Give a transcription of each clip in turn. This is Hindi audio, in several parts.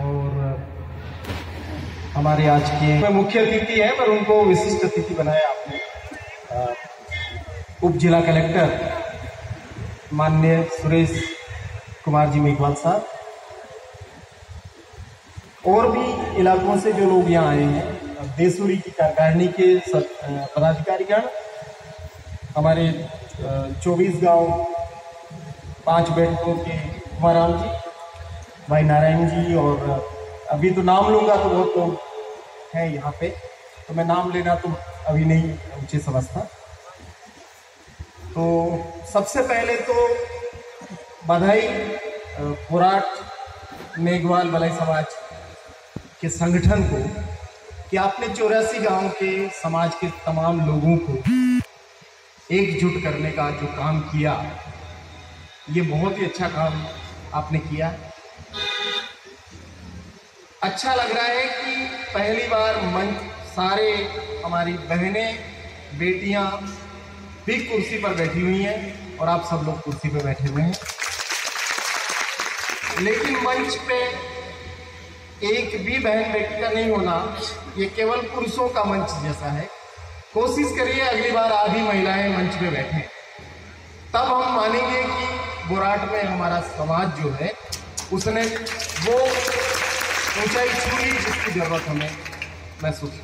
और हमारे आज के मुख्य अतिथि है, पर उनको विशिष्ट अतिथि बनाया आपने। उप जिला कलेक्टर माननीय सुरेश कुमार जी मेघवाल साहब, और भी इलाकों से जो लोग यहाँ आए हैं, देसूरी की कार्यकारिणी के पदाधिकारीगण, हमारे 24 गांव 5 बैठकों के कुमाराम जी, भाई नारायण जी, और अभी तो नाम लूंगा तो बहुत लोग हैं यहाँ पे, तो मैं नाम लेना तो अभी नहीं उचित समझता। तो सबसे पहले तो बधाई बुराट मेघवाल बलाई समाज के संगठन को कि आपने 84 गांव के समाज के तमाम लोगों को एकजुट करने का जो काम किया, ये बहुत ही अच्छा काम आपने किया। अच्छा लग रहा है कि पहली बार मंच सारे हमारी बहनें बेटियां भी कुर्सी पर बैठी हुई हैं और आप सब लोग कुर्सी पर बैठे हुए हैं, लेकिन मंच पे एक भी बहन बेटी का नहीं होना, ये केवल पुरुषों का मंच जैसा है। कोशिश करिए अगली बार आधी महिलाएं मंच पे बैठें, तब हम मानेंगे कि बुराट में हमारा समाज जो है उसने वो ऊंचाई छू ली जिसकी जरूरत हमें महसूस।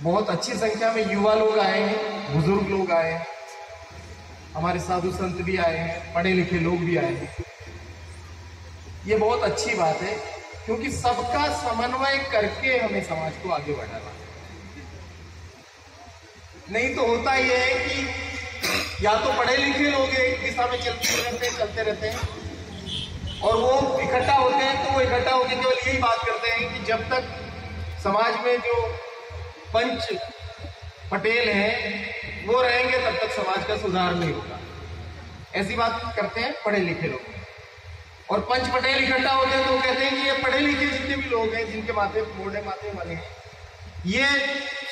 बहुत अच्छी संख्या में युवा लोग आए हैं, बुजुर्ग लोग आए हैं, हमारे साधु संत भी आए हैं, पढ़े लिखे लोग भी आए हैं। ये बहुत अच्छी बात है, क्योंकि सबका समन्वय करके हमें समाज को आगे बढ़ाना। नहीं तो होता यह है कि या तो पढ़े लिखे लोग एक दिशा में चलते रहते हैं, और वो इकट्ठा होते हैं तो वो इकट्ठा होकर केवल यही बात करते हैं कि जब तक समाज में जो पंच पटेल हैं वो रहेंगे तब तक समाज का सुधार नहीं होगा, ऐसी बात करते हैं पढ़े लिखे लोग। और पंच पटेल इकट्ठा होते हैं तो कहते हैं कि ये पढ़े लिखे जितने भी लोग हैं, जिनके माथे मोड़े माथे वाले हैं, ये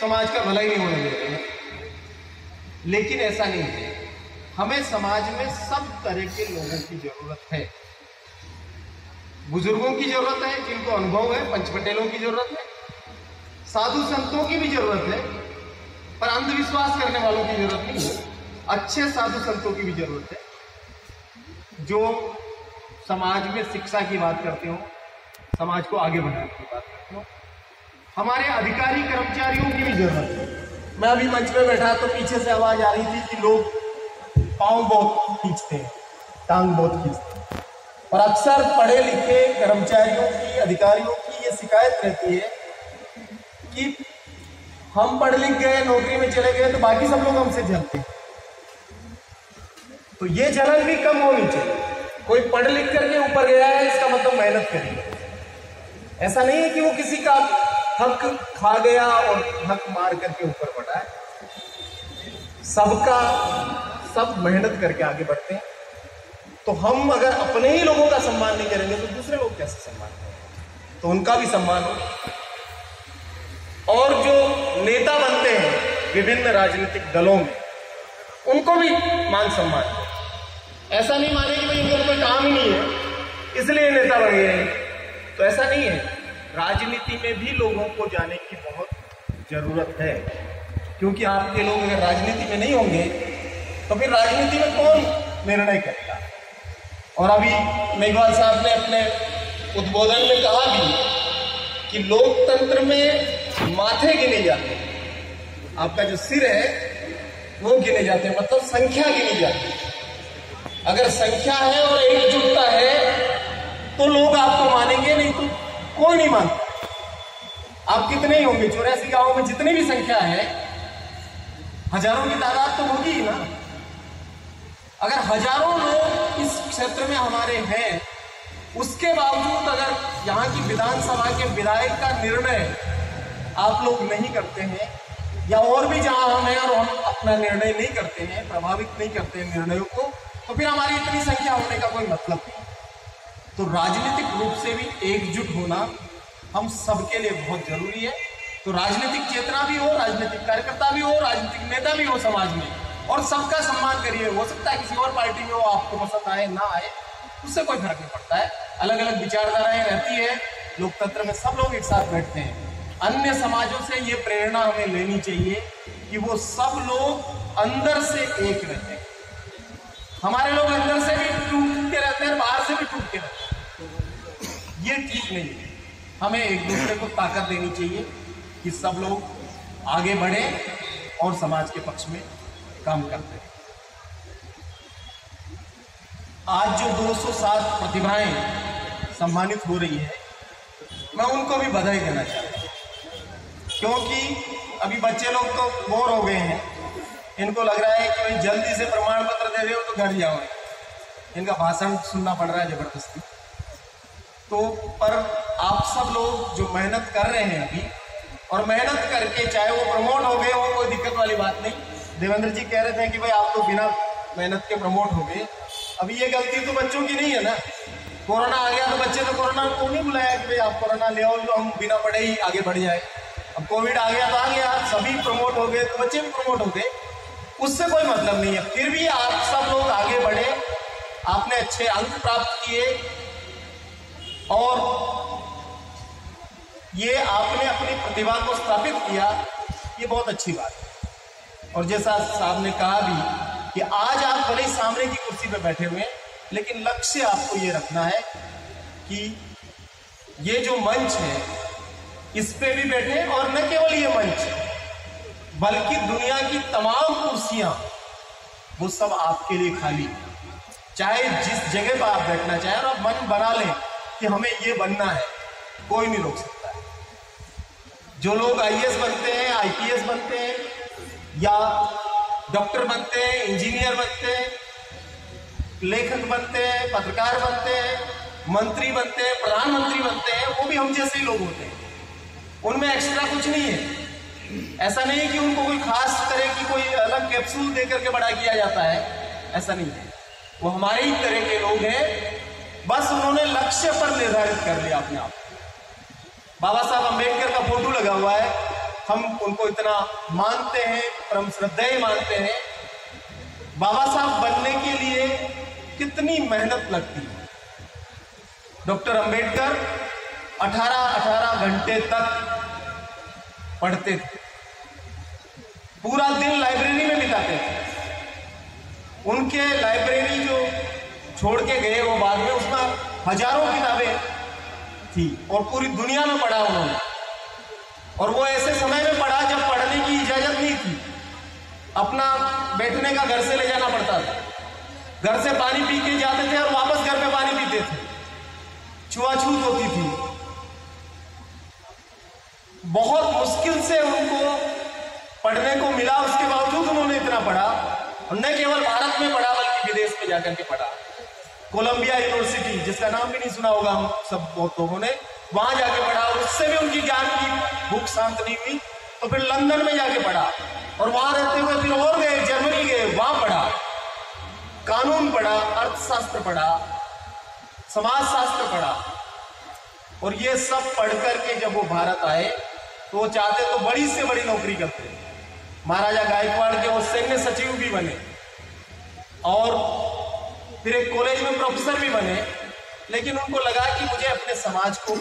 समाज का भला ही नहीं होने देते हैं। लेकिन ऐसा नहीं है, हमें समाज में सब तरह के लोगों की जरूरत है। बुजुर्गों की जरूरत है जिनको अनुभव है, पंच पटेलों की जरूरत है, साधु संतों की भी जरूरत है, पर अंधविश्वास करने वालों की जरूरत नहीं है। अच्छे साधु संतों की भी जरूरत है जो समाज में शिक्षा की बात करते हो, समाज को आगे बढ़ाने की बात करते हो। हमारे अधिकारी कर्मचारियों की भी जरूरत है। मैं अभी मंच पे बैठा तो पीछे से आवाज आ रही थी कि लोग पांव बहुत खींचते हैं, टांग बहुत खींचते हैं, और अक्सर पढ़े लिखे कर्मचारियों की, अधिकारियों की ये शिकायत रहती है कि हम पढ़ लिख गए, नौकरी में चले गए तो बाकी सब लोग हमसे जलते हैं। तो ये जलन भी कम होनी चाहिए। कोई पढ़ लिख करके ऊपर गया है इसका मतलब मेहनत करिए। ऐसा नहीं है कि वो किसी का हक खा गया और हक मार करके ऊपर बढ़ा है। सब मेहनत करके आगे बढ़ते हैं। तो हम अगर अपने ही लोगों का सम्मान नहीं करेंगे तो दूसरे लोग कैसे सम्मान करेंगे? तो उनका भी सम्मान हो। और जो नेता बनते हैं विभिन्न राजनीतिक दलों में, उनको भी मान सम्मान हो। ऐसा नहीं माने कि भाई इनको कोई काम ही नहीं है इसलिए नेता बन गए हैं, तो ऐसा नहीं है। राजनीति में भी लोगों को जाने की बहुत जरूरत है, क्योंकि आपके लोग अगर राजनीति में नहीं होंगे तो फिर राजनीति में कौन निर्णय करेगा? और अभी मेघवाल साहब ने अपने उद्बोधन में कहा भी कि लोकतंत्र में माथे गिने जाते हैं, आपका जो सिर है वो गिने जाते हैं, मतलब संख्या गिनी जाती है। अगर संख्या है और एकजुटता है तो लोग आपको मानेंगे, नहीं तो कोई नहीं मानता। आप कितने ही होंगे, 84 गांवों में जितनी भी संख्या है, हजारों की तादाद तो होगी ही ना। अगर हजारों लोग इस क्षेत्र में हमारे हैं, उसके बावजूद अगर यहाँ की विधानसभा के विधायक का निर्णय आप लोग नहीं करते हैं, या और भी जहां हम हैं और हम अपना निर्णय नहीं करते हैं, प्रभावित नहीं करते हैं निर्णयों को, तो फिर हमारी इतनी संख्या होने का कोई मतलब नहीं। तो राजनीतिक रूप से भी एकजुट होना हम सबके लिए बहुत जरूरी है। तो राजनीतिक चेतना भी हो, राजनीतिक कार्यकर्ता भी हो, राजनीतिक नेता भी हो समाज में, और सबका सम्मान करिए। हो सकता है किसी और पार्टी में हो, आपको पसंद आए ना आए, उससे कोई फर्क नहीं पड़ता है। अलग अलग विचारधाराएं रहती है, लोकतंत्र में सब लोग एक साथ बैठते हैं। अन्य समाजों से ये प्रेरणा हमें लेनी चाहिए कि वो सब लोग अंदर से एक रहते हैं। हमारे लोग अंदर से भी टूटते रहते हैं, बाहर से भी टूटते रहते हैं। ये ठीक नहीं है। हमें एक दूसरे को ताकत देनी चाहिए कि सब लोग आगे बढ़े और समाज के पक्ष में काम करते हैं। आज जो 207 प्रतिभाएं सम्मानित हो रही है, मैं उनको भी बधाई देना चाहता हूं, क्योंकि अभी बच्चे लोग तो बोर हो गए हैं। इनको लग रहा है कि भाई जल्दी से प्रमाण पत्र दे रहे हो तो घर जाओ, इनका भाषण सुनना पड़ रहा है जबरदस्ती। तो पर आप सब लोग जो मेहनत कर रहे हैं अभी, और मेहनत करके चाहे वो प्रमोट हो गए हो, कोई दिक्कत वाली बात नहीं। देवेंद्र जी कह रहे थे कि भाई आप तो बिना मेहनत के प्रमोट हो गए। अभी ये गलती तो बच्चों की नहीं है ना। कोरोना आ गया तो बच्चे तो कोरोना को नहीं बुलाया कि भाई आप कोरोना ले आओ जो हम बिना पढ़े ही आगे बढ़ जाए। अब कोविड आ गया तो आ गया, सभी प्रमोट हो गए तो बच्चे भी प्रमोट हो गए, उससे कोई मतलब नहीं है। फिर भी आप सब लोग आगे बढ़े, आपने अच्छे अंक प्राप्त किए और ये आपने अपनी प्रतिभा को स्थापित किया, ये बहुत अच्छी बात है। और जैसा साहब ने कहा भी कि आज आप भले ही सामने की कुर्सी पे बैठे हुए हैं, लेकिन लक्ष्य आपको ये रखना है कि ये जो मंच है इस पे भी बैठे, और न केवल ये मंच बल्कि दुनिया की तमाम कुर्सियां वो सब आपके लिए खाली। चाहे जिस जगह पर आप बैठना चाहें और आप मन बना लें कि हमें ये बनना है, कोई नहीं रोक सकता है। जो लोग आईएएस बनते हैं, आईपीएस बनते हैं, या डॉक्टर बनते हैं, इंजीनियर बनते हैं, लेखक बनते हैं, पत्रकार बनते हैं, मंत्री बनते हैं, प्रधानमंत्री बनते हैं, वो भी हम जैसे ही लोग होते हैं। उनमें एक्स्ट्रा कुछ नहीं है। ऐसा नहीं कि उनको कोई खास तरह की कोई अलग कैप्सूल देकर के बड़ा किया जाता है, ऐसा नहीं है। वो हमारे ही तरह के लोग हैं, बस उन्होंने लक्ष्य पर निर्धारित कर लिया अपने आप। बाबा साहब अम्बेडकर का फोटो लगा हुआ है, हम उनको इतना मानते हैं, परम श्रद्धेय मानते हैं। बाबा साहब बनने के लिए कितनी मेहनत लगती है। डॉक्टर अम्बेडकर 18 घंटे तक पढ़ते थे, पूरा दिन लाइब्रेरी में बिताते थे। उनके लाइब्रेरी जो छोड़ के गए वो बाद में, उसमें हजारों किताबें थी और पूरी दुनिया में पढ़ा उन्होंने। और वो ऐसे समय में पढ़ा जब पढ़ने की इजाजत नहीं थी, अपना बैठने का घर से ले जाना पड़ता था, घर से पानी पी के जाते थे और वापस घर पे पानी पीते थे, छुआछूत होती थी। बहुत मुश्किल से उनको पढ़ने को मिला, उसके बावजूद उन्होंने इतना पढ़ा, और न केवल भारत में पढ़ा बल्कि विदेश में जाकर के पढ़ा। कोलंबिया यूनिवर्सिटी, जिसका नाम भी नहीं सुना होगा हम सब बहुत लोगों ने, वहां जाके पढ़ा और उससे भी उनकी ज्ञान की भूख शांत नहीं हुई, तो फिर लंदन में जाके पढ़ा और वहां रहते हुए फिर और गए, जर्मनी गए, वहां पढ़ा, कानून पढ़ा, अर्थशास्त्र पढ़ा, समाजशास्त्र पढ़ा। और ये सब पढ़ करके जब वो भारत आए तो वो चाहते तो बड़ी से बड़ी नौकरी करते। महाराजा गायकवाड़ के वो सैन्य सचिव भी बने और फिर एक कॉलेज में प्रोफेसर भी बने, लेकिन उनको लगा कि मुझे अपने समाज को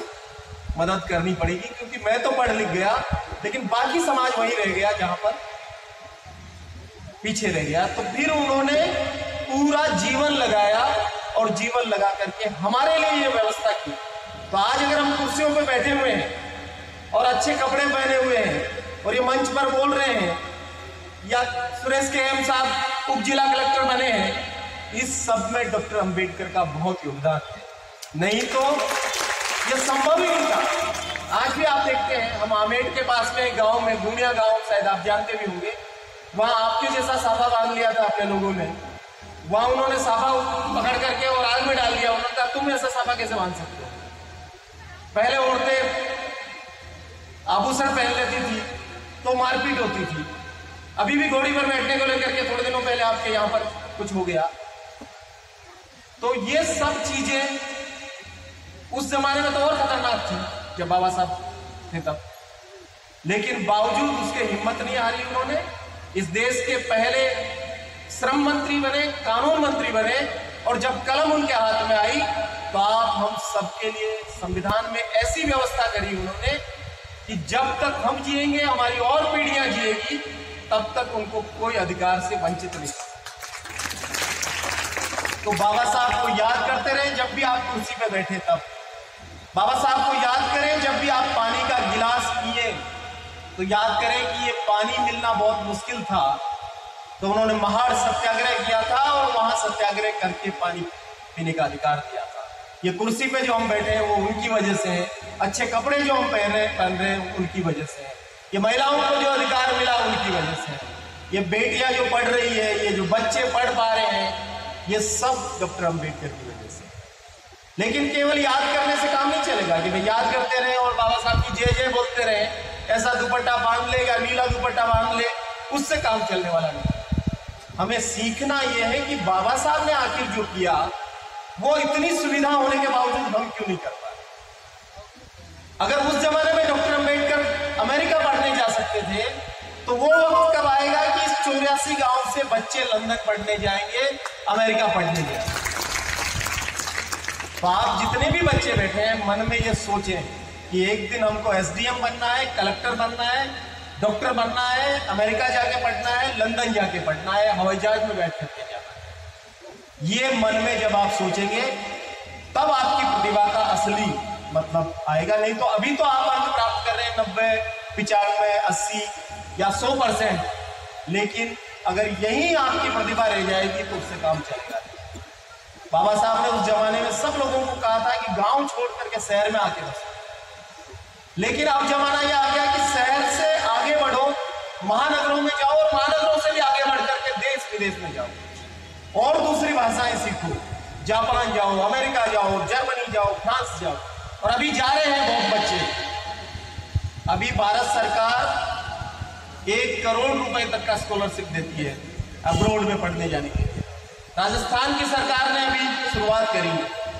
मदद करनी पड़ेगी, क्योंकि मैं तो पढ़ लिख गया लेकिन बाकी समाज वहीं रह गया जहां पर पीछे रह गया। तो फिर उन्होंने पूरा जीवन लगाया और जीवन लगा करके हमारे लिए ये व्यवस्था की। तो आज अगर हम कुर्सियों पर बैठे हुए हैं और अच्छे कपड़े पहने हुए हैं और ये मंच पर बोल रहे हैं, या सुरेश के एम साहब उप जिला कलेक्टर बने हैं, इस सब में डॉक्टर अंबेडकर का बहुत योगदान है। नहीं तो ये संभव ही नहीं था। आज भी आप देखते हैं, हम आमेर के पास में गांव में, गुनिया गांव, शायद आप जानते भी होंगे, वहां आपके जैसा साफा बांध लिया था अपने लोगों ने। वहां उन्होंने साफा पकड़ करके और आग में डाल दिया। उन्होंने कहा तुम ऐसा साफा कैसे बांध सकते हो। पहले औरतें आभूषण पहन लेती थी तो मारपीट होती थी। अभी भी घोड़ी पर बैठने को लेकर के थोड़े दिनों पहले आपके यहां पर कुछ हो गया। तो ये सब चीजें उस जमाने में तो और खतरनाक थी जब बाबा साहब थे तब, लेकिन बावजूद उसके हिम्मत नहीं हारी। उन्होंने इस देश के पहले श्रम मंत्री बने, कानून मंत्री बने और जब कलम उनके हाथ में आई तो आप हम सबके लिए संविधान में ऐसी व्यवस्था करी उन्होंने कि जब तक हम जिएंगे, हमारी और पीढ़ियां जिएगी, तब तक उनको कोई अधिकार से वंचित नहीं। तो बाबा साहब को याद करते रहे जब भी आप कुर्सी पे बैठे, तब बाबा साहब को याद करें जब भी आप पानी का गिलास पिए, तो याद करें कि ये पानी मिलना बहुत मुश्किल था, तो उन्होंने महाड़ सत्याग्रह किया था और वहां सत्याग्रह करके पानी पीने का अधिकार दिया था। ये कुर्सी पे जो हम बैठे हैं वो उनकी वजह से है, अच्छे कपड़े जो हम पहन रहे हैं उनकी वजह से है, ये महिलाओं को जो अधिकार मिला उनकी वजह से है, ये बेटियां जो पढ़ रही है, ये जो बच्चे पढ़ पा रहे हैं, ये सब डॉक्टर अम्बेडकर की वजह से। लेकिन केवल याद करने से काम नहीं चलेगा कि भाई याद करते रहे और बाबा साहब की जय जय बोलते रहे, ऐसा दुपट्टा बांध ले या नीला दुपट्टा बांध ले, उससे काम चलने वाला नहीं। हमें सीखना यह है कि बाबा साहब ने आखिर जो किया वो इतनी सुविधा होने के बावजूद हम क्यों नहीं कर पाए। अगर उस जमाने में डॉक्टर अम्बेडकर अमेरिका पढ़ने जा सकते थे, तो वो वक्त कब आएगा कि इस 84 गांव से बच्चे लंदन पढ़ने जाएंगे, अमेरिका पढ़ने जाएंगे। तो आप जितने भी बच्चे बैठे हैं, मन में ये सोचें कि एक दिन हमको एसडीएम बनना है, कलेक्टर बनना है, डॉक्टर बनना है, अमेरिका जाके पढ़ना है, लंदन जाके पढ़ना है, हवाई जहाज में बैठ करके जाना है। ये मन में जब आप सोचेंगे, तब आपकी प्रतिभा का असली मतलब आएगा। नहीं तो अभी तो आप अंक प्राप्त कर रहे हैं 90, 95, 80 या 100%, लेकिन अगर यही आपकी प्रतिभा रह जाएगी तो उससे काम चलेगा। बाबा साहब ने उस जमाने में सब लोगों को कहा था कि गांव छोड़ करके शहर में आके बसो, लेकिन अब जमाना यह आ गया कि शहर से आगे बढ़ो, महानगरों में जाओ और महानगरों से भी आगे बढ़ करके देश विदेश में जाओ और दूसरी भाषाएं सीखो, जापान जाओ, अमेरिका जाओ, जर्मनी जाओ, फ्रांस जाओ। और अभी जा रहे हैं बहुत बच्चे। अभी भारत सरकार 1 करोड़ रुपए तक का स्कॉलरशिप देती है अब्रॉड में पढ़ने जाने के लिए। राजस्थान की सरकार ने अभी शुरुआत करी,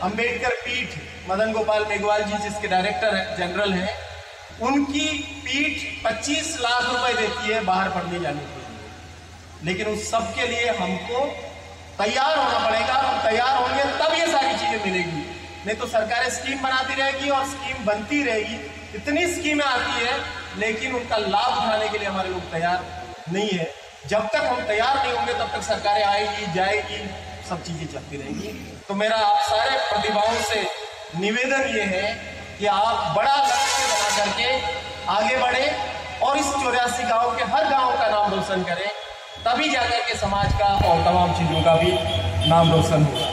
अंबेडकर पीठ, मदन गोपाल मेघवाल जी जिसके डायरेक्टर जनरल हैं, उनकी पीठ 25 लाख रुपए देती है बाहर पढ़ने जाने के लिए। लेकिन उस सब के लिए हमको तैयार होना पड़ेगा। हम तैयार होंगे तब ये सारी चीजें मिलेगी, नहीं तो सरकारें स्कीम बनाती रहेगी और स्कीम बनती रहेगी। इतनी स्कीमें आती है लेकिन उनका लाभ उठाने के लिए हमारे लोग तैयार नहीं है। जब तक हम तैयार नहीं होंगे तब तक सरकारें आएगी जाएगी, सब चीजें चलती रहेंगी। तो मेरा आप सारे प्रतिभाओं से निवेदन ये है कि आप बड़ा लक्ष्य बना करके आगे बढ़े और इस 84 गांव के हर गांव का नाम रोशन करें, तभी जाकर के समाज का और तमाम चीजों का भी नाम रोशन होगा।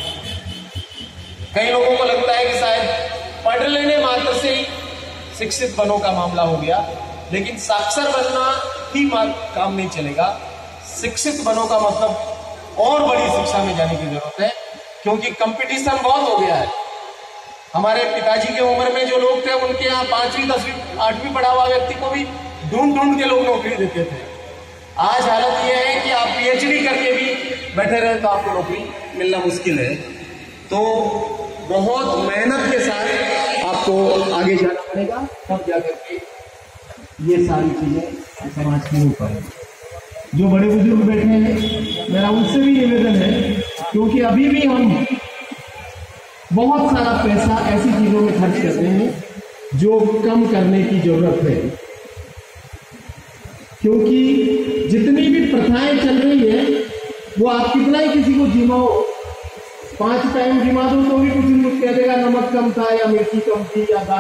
कई लोगों को लगता है कि शायद पढ़ लेने मात्र से ही शिक्षित बनो का मामला हो गया, लेकिन साक्षर बनना ही काम नहीं चलेगा। शिक्षित बनो का मतलब और बड़ी शिक्षा में जाने की जरूरत है, क्योंकि कंपटीशन बहुत हो गया है। हमारे पिताजी की उम्र में जो लोग थे उनके यहाँ 5वीं 10वीं 8वीं पढ़ा हुआ व्यक्ति को भी ढूंढ के लोग नौकरी देते थे। आज हालत यह है कि आप पीएचडी करके भी बैठे रहे तो आपको नौकरी मिलना मुश्किल है। तो बहुत मेहनत के साथ आपको आगे जाना पड़ेगा, तब जाकर के ये सारी चीजें समाज के ऊपर है। जो बड़े बुजुर्ग बैठे हैं, मेरा उनसे भी निवेदन है, क्योंकि अभी भी हम बहुत सारा पैसा ऐसी चीजों में खर्च करते हैं जो कम करने की जरूरत है। क्योंकि जितनी भी प्रथाएं चल रही है वो आप कितना ही किसी को जिमाओ, 5 टाइम जिमा दो तो भी कुछ कह देगा नमक कम था या मिर्ची कम थी या दाल